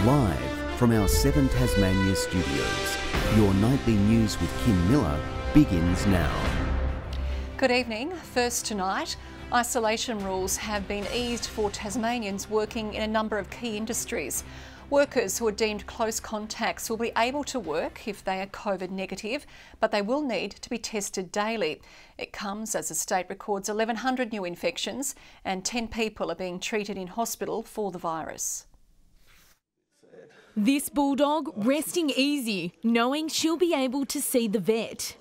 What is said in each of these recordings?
Live from our 7 Tasmania studios, your nightly news with Kim Miller begins now. Good evening. First tonight, isolation rules have been eased for Tasmanians working in a number of key industries. Workers who are deemed close contacts will be able to work if they are COVID negative, but they will need to be tested daily. It comes as the state records 1,100 new infections and 10 people are being treated in hospital for the virus. This bulldog resting easy, knowing she'll be able to see the vet.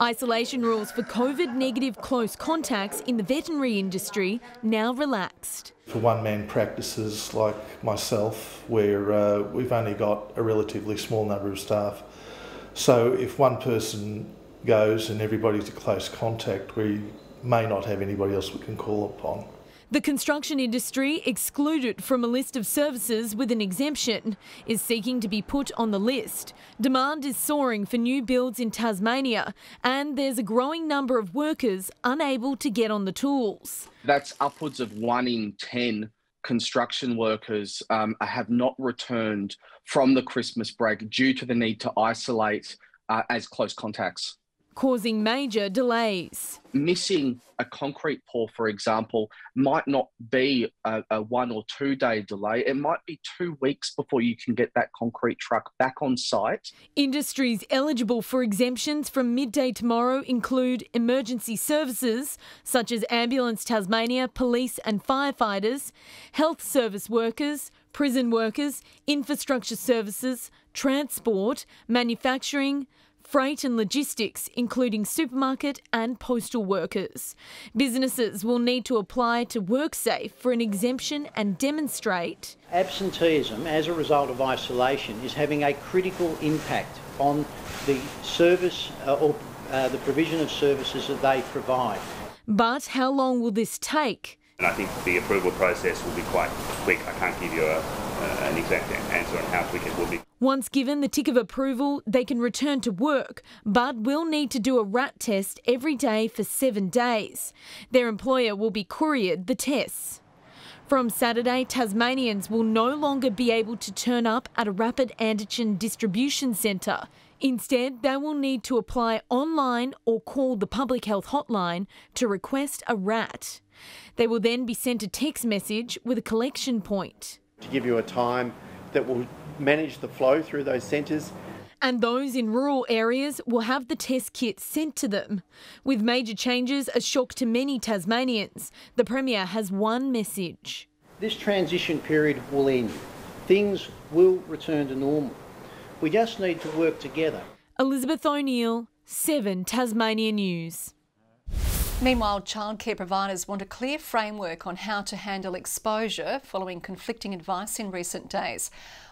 Isolation rules for COVID-negative close contacts in the veterinary industry now relaxed. For one-man practices like myself, where we've only got a relatively small number of staff, so if one person goes and everybody's a close contact, we may not have anybody else we can call upon. The construction industry, excluded from a list of services with an exemption, is seeking to be put on the list. Demand is soaring for new builds in Tasmania, and there's a growing number of workers unable to get on the tools. That's upwards of 1 in 10 construction workers have not returned from the Christmas break due to the need to isolate as close contacts, causing major delays. Missing a concrete pour, for example, might not be a 1 or 2 day delay. It might be 2 weeks before you can get that concrete truck back on site. Industries eligible for exemptions from midday tomorrow include emergency services, such as Ambulance Tasmania, police and firefighters, health service workers, prison workers, infrastructure services, transport, manufacturing, freight and logistics, including supermarket and postal workers. Businesses will need to apply to WorkSafe for an exemption and demonstrate. Absenteeism as a result of isolation is having a critical impact on the service or the provision of services that they provide. But how long will this take? And I think the approval process will be quite quick. I can't give you an exact answer on how quick it will be. Once given the tick of approval, they can return to work, but will need to do a rat test every day for 7 days. Their employer will be couriered the tests. From Saturday, Tasmanians will no longer be able to turn up at a rapid antigen distribution centre. Instead, they will need to apply online or call the public health hotline to request a rat. They will then be sent a text message with a collection point. To give you a time that will manage the flow through those centres. And those in rural areas will have the test kit sent to them. With major changes a shock to many Tasmanians, the Premier has one message. This transition period will end. Things will return to normal. We just need to work together. Elizabeth O'Neill, 7 Tasmania News. Meanwhile, childcare providers want a clear framework on how to handle exposure following conflicting advice in recent days.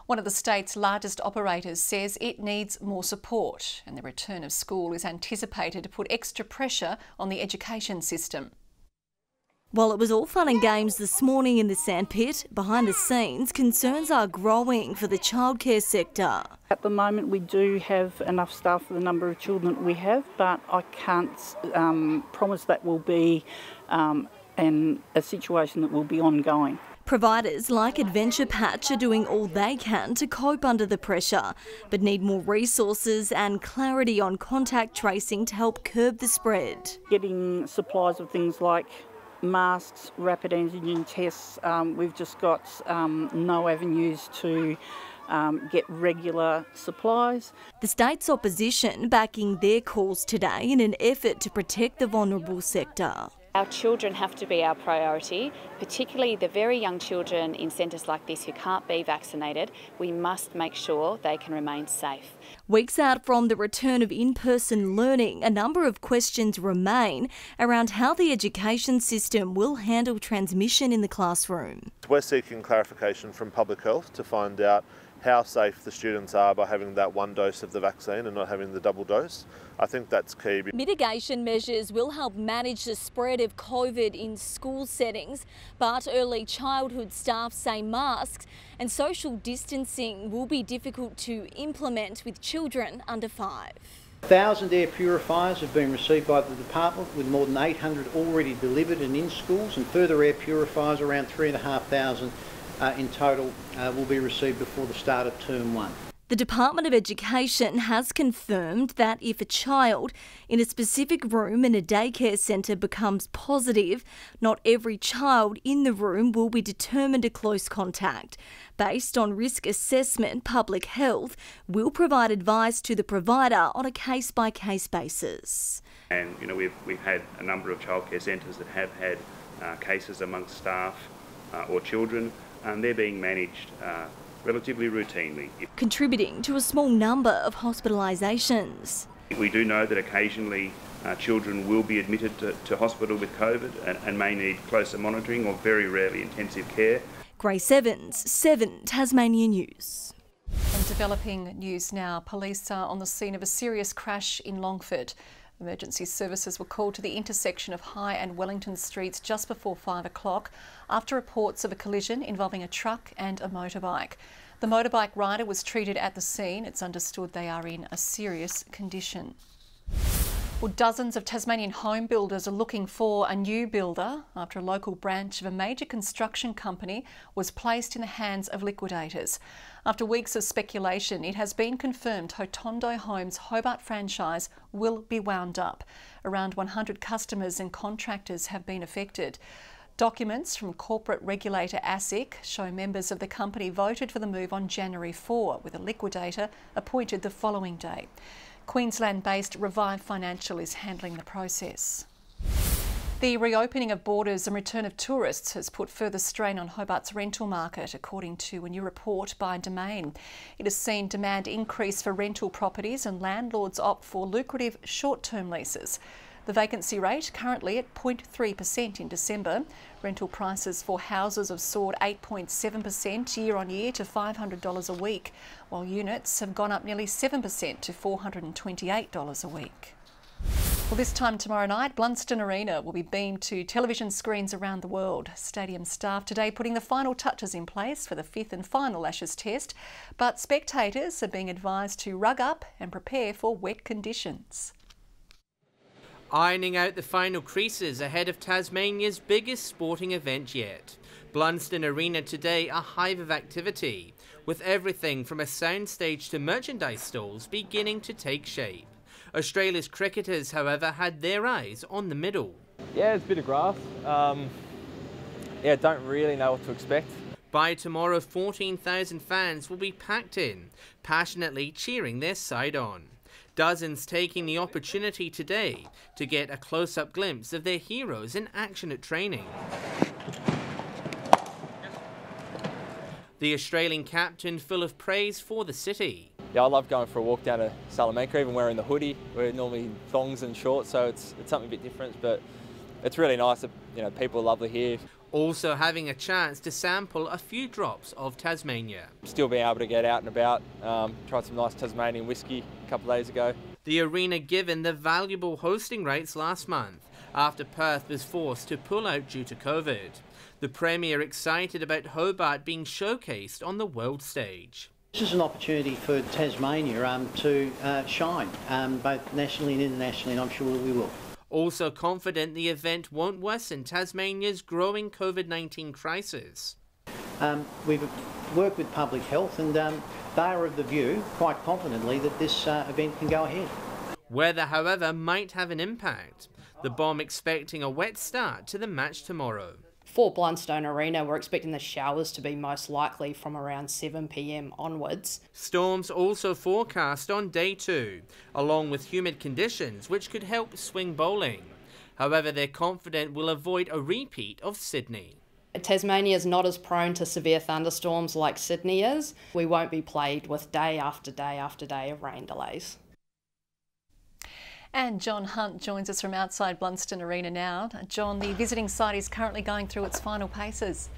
One of the state's largest operators says it needs more support, and the return of school is anticipated to put extra pressure on the education system. While it was all fun and games this morning in the sandpit, behind the scenes, concerns are growing for the childcare sector. At the moment we do have enough staff for the number of children that we have, but I can't promise that will be a situation that will be ongoing. Providers like Adventure Patch are doing all they can to cope under the pressure, but need more resources and clarity on contact tracing to help curb the spread. Getting supplies of things like masks, rapid antigen tests, we've just got no avenues to get regular supplies. The state's opposition backing their calls today in an effort to protect the vulnerable sector. Our children have to be our priority, particularly the very young children in centres like this who can't be vaccinated. We must make sure they can remain safe. Weeks out from the return of in-person learning, a number of questions remain around how the education system will handle transmission in the classroom. We're seeking clarification from Public Health to find out how safe the students are by having that 1 dose of the vaccine and not having the double dose. I think that's key. Mitigation measures will help manage the spread of COVID in school settings, but early childhood staff say masks and social distancing will be difficult to implement with children under 5. 1,000 air purifiers have been received by the department, with more than 800 already delivered and in schools, and further air purifiers, around 3,500 in total will be received before the start of term 1. The Department of Education has confirmed that if a child in a specific room in a daycare centre becomes positive, not every child in the room will be determined a close contact. Based on risk assessment, Public Health will provide advice to the provider on a case-by-case basis. And we've had a number of childcare centres that have had cases amongst staff or children, and they're being managed relatively routinely. Contributing to a small number of hospitalisations. We do know that occasionally children will be admitted to hospital with COVID and may need closer monitoring or very rarely intensive care. Grace Evans, 7 Tasmania News. And developing news now, police are on the scene of a serious crash in Longford. Emergency services were called to the intersection of High and Wellington Streets just before 5 o'clock after reports of a collision involving a truck and a motorbike. The motorbike rider was treated at the scene. It's understood they are in a serious condition. Well, dozens of Tasmanian home builders are looking for a new builder after a local branch of a major construction company was placed in the hands of liquidators. After weeks of speculation, it has been confirmed Hotondo Homes' Hobart franchise will be wound up. Around 100 customers and contractors have been affected. Documents from corporate regulator ASIC show members of the company voted for the move on January 4, with a liquidator appointed the following day. Queensland-based Revive Financial is handling the process. The reopening of borders and return of tourists has put further strain on Hobart's rental market, according to a new report by Domain. It has seen demand increase for rental properties and landlords opt for lucrative short-term leases. The vacancy rate currently at 0.3% in December. Rental prices for houses have soared 8.7% year on year to $500 a week, while units have gone up nearly 7% to $428 a week. Well, this time tomorrow night, Blunston Arena will be beamed to television screens around the world. Stadium staff today putting the final touches in place for the 5th and final Ashes Test, but spectators are being advised to rug up and prepare for wet conditions. Ironing out the final creases ahead of Tasmania's biggest sporting event yet. Blunston Arena today a hive of activity, with everything from a soundstage to merchandise stalls beginning to take shape. Australia's cricketers, however, had their eyes on the middle. Yeah, it's a bit of grass. Don't really know what to expect. By tomorrow, 14,000 fans will be packed in, passionately cheering their side on. Dozens taking the opportunity today to get a close-up glimpse of their heroes in action at training. The Australian captain full of praise for the city. Yeah, I love going for a walk down to Salamanca, even wearing the hoodie. We're normally thongs and shorts, so it's something a bit different, but it's really nice that, people are lovely here. Also having a chance to sample a few drops of Tasmania. Still being able to get out and about, tried some nice Tasmanian whiskey a couple of days ago. The arena given the valuable hosting rights last month after Perth was forced to pull out due to COVID. The Premier excited about Hobart being showcased on the world stage. This is an opportunity for Tasmania to shine, both nationally and internationally, and I'm sure that we will. Also confident the event won't worsen Tasmania's growing COVID-19 crisis. We've worked with Public Health and they are of the view, quite confidently, that this event can go ahead. Weather, however, might have an impact. The Bomb expecting a wet start to the match tomorrow. For Blunston Arena, we're expecting the showers to be most likely from around 7 p.m. onwards. Storms also forecast on day 2, along with humid conditions which could help swing bowling. However, they're confident we'll avoid a repeat of Sydney. Tasmania is not as prone to severe thunderstorms like Sydney is. We won't be plagued with day after day after day of rain delays. And John Hunt joins us from outside Blunston Arena now. John, the visiting side is currently going through its final paces.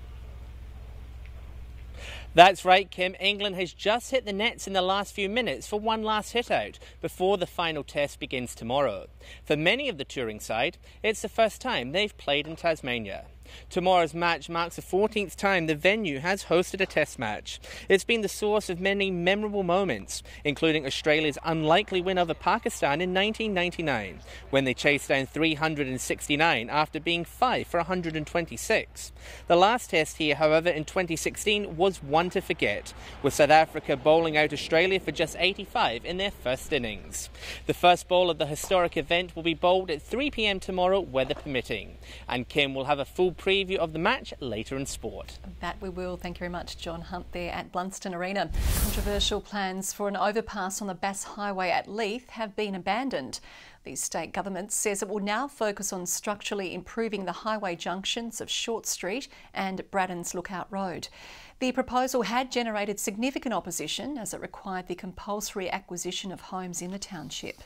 That's right, Kim. England has just hit the nets in the last few minutes for one last hit out before the final test begins tomorrow. For many of the touring side, it's the first time they've played in Tasmania. Tomorrow's match marks the 14th time the venue has hosted a test match. It's been the source of many memorable moments, including Australia's unlikely win over Pakistan in 1999, when they chased down 369 after being 5 for 126. The last test here, however, in 2016 was one to forget, with South Africa bowling out Australia for just 85 in their first innings. The first ball of the historic event will be bowled at 3 p.m. tomorrow, weather permitting. And Kim will have a full preview of the match later in sport. That we will. Thank you very much, John Hunt, there at Blunston Arena. Controversial plans for an overpass on the Bass Highway at Leith have been abandoned. The state government says it will now focus on structurally improving the highway junctions of Short Street and Braddon's Lookout Road. The proposal had generated significant opposition as it required the compulsory acquisition of homes in the township.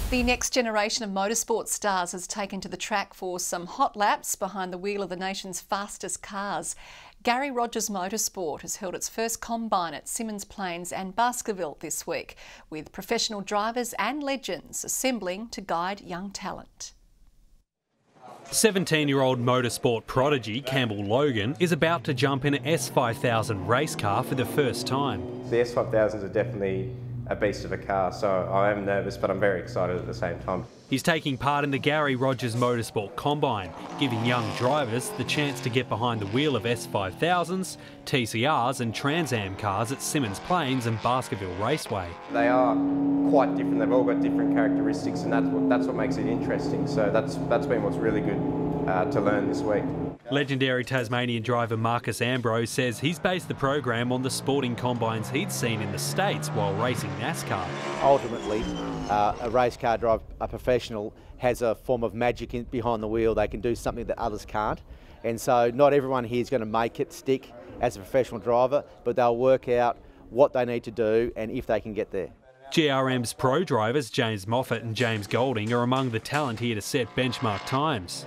The next generation of motorsport stars has taken to the track for some hot laps behind the wheel of the nation's fastest cars. Garry Rogers Motorsport has held its first combine at Symmons Plains and Baskerville this week, with professional drivers and legends assembling to guide young talent. 17-year-old motorsport prodigy Campbell Logan is about to jump in an S5000 race car for the first time. The S5000s are definitely a beast of a car, so I am nervous, but I'm very excited at the same time. He's taking part in the Garry Rogers Motorsport Combine, giving young drivers the chance to get behind the wheel of S5000s, TCRs and Trans Am cars at Symmons Plains and Baskerville Raceway. They are quite different, they've all got different characteristics, and that's what makes it interesting, so that's been what's really good to learn this week. Legendary Tasmanian driver Marcus Ambrose says he's based the program on the sporting combines he'd seen in the States while racing NASCAR. Ultimately, a race car driver, a professional, has a form of magic behind the wheel. They can do something that others can't. And so not everyone here is going to make it stick as a professional driver, but they'll work out what they need to do and if they can get there. GRM's pro drivers James Moffat and James Golding are among the talent here to set benchmark times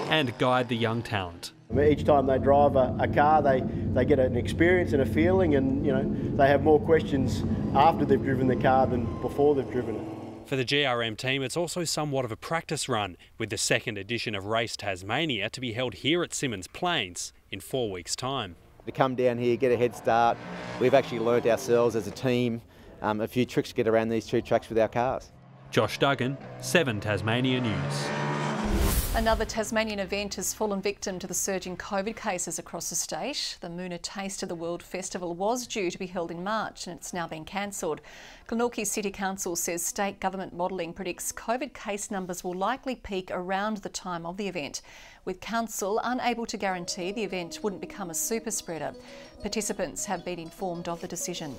and guide the young talent. Each time they drive a car, they get an experience and a feeling, and they have more questions after they've driven the car than before they've driven it. For the GRM team, it's also somewhat of a practice run, with the second edition of Race Tasmania to be held here at Symmons Plains in 4 weeks' time. To come down here, get a head start, we've actually learnt ourselves as a team a few tricks to get around these two tracks with our cars. Josh Duggan, 7 Tasmania News. Another Tasmanian event has fallen victim to the surging COVID cases across the state. The Moona Taste of the World Festival was due to be held in March and it's now been cancelled. Glenorchy City Council says state government modelling predicts COVID case numbers will likely peak around the time of the event, with council unable to guarantee the event wouldn't become a super spreader. Participants have been informed of the decision.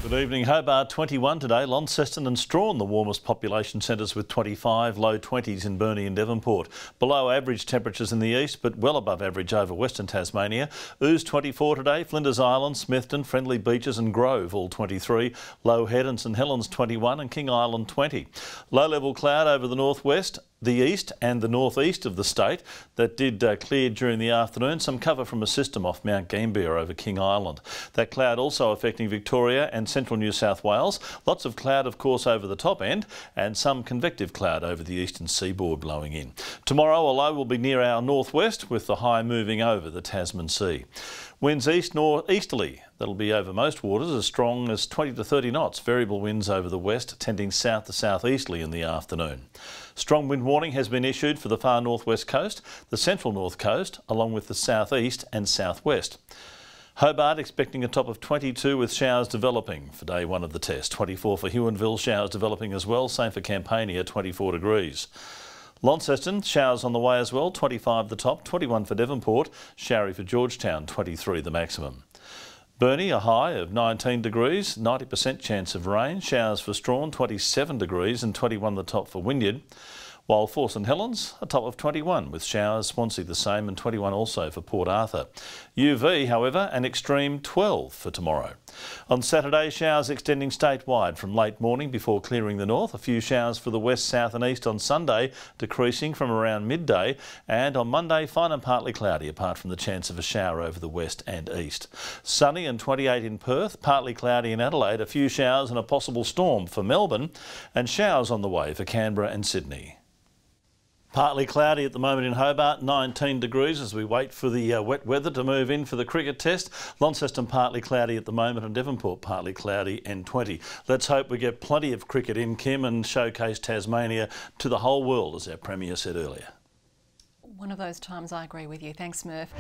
Good evening. Hobart 21 today, Launceston and Strahan the warmest population centres with 25, low 20s in Burnie and Devonport. Below average temperatures in the east but well above average over Western Tasmania. Ouse 24 today, Flinders Island, Smithton, Friendly Beaches and Grove all 23. Low Head and St Helens 21 and King Island 20. Low level cloud over the northwest, the east and the northeast of the state that did clear during the afternoon. Some cover from a system off Mount Gambier over King Island. That cloud also affecting Victoria and central New South Wales. Lots of cloud of course over the top end and some convective cloud over the eastern seaboard blowing in. Tomorrow a low will be near our northwest with the high moving over the Tasman Sea. Winds east-northeasterly. That'll be over most waters as strong as 20 to 30 knots. Variable winds over the west tending south to southeasterly in the afternoon. Strong wind warning has been issued for the far northwest coast, the central north coast, along with the southeast and southwest. Hobart expecting a top of 22 with showers developing for day one of the test. 24 for Huonville, showers developing as well. Same for Campania, 24 degrees. Launceston, showers on the way as well, 25 the top, 21 for Devonport, showery for Georgetown, 23 the maximum. Burnie, a high of 19 degrees, 90% chance of rain, showers for Strahan, 27 degrees and 21 the top for Wynyard. while for St Helens, a top of 21 with showers, Swansea the same, and 21 also for Port Arthur. UV, however, an extreme 12 for tomorrow. On Saturday, showers extending statewide from late morning before clearing the north. A few showers for the west, south and east on Sunday, decreasing from around midday. And on Monday, fine and partly cloudy, apart from the chance of a shower over the west and east. Sunny and 28 in Perth, partly cloudy in Adelaide, a few showers and a possible storm for Melbourne, and showers on the way for Canberra and Sydney. Partly cloudy at the moment in Hobart, 19 degrees as we wait for the wet weather to move in for the cricket test. Launceston partly cloudy at the moment and Devonport partly cloudy and 20. Let's hope we get plenty of cricket in, Kim, and showcase Tasmania to the whole world, as our Premier said earlier. One of those times I agree with you. Thanks, Murph.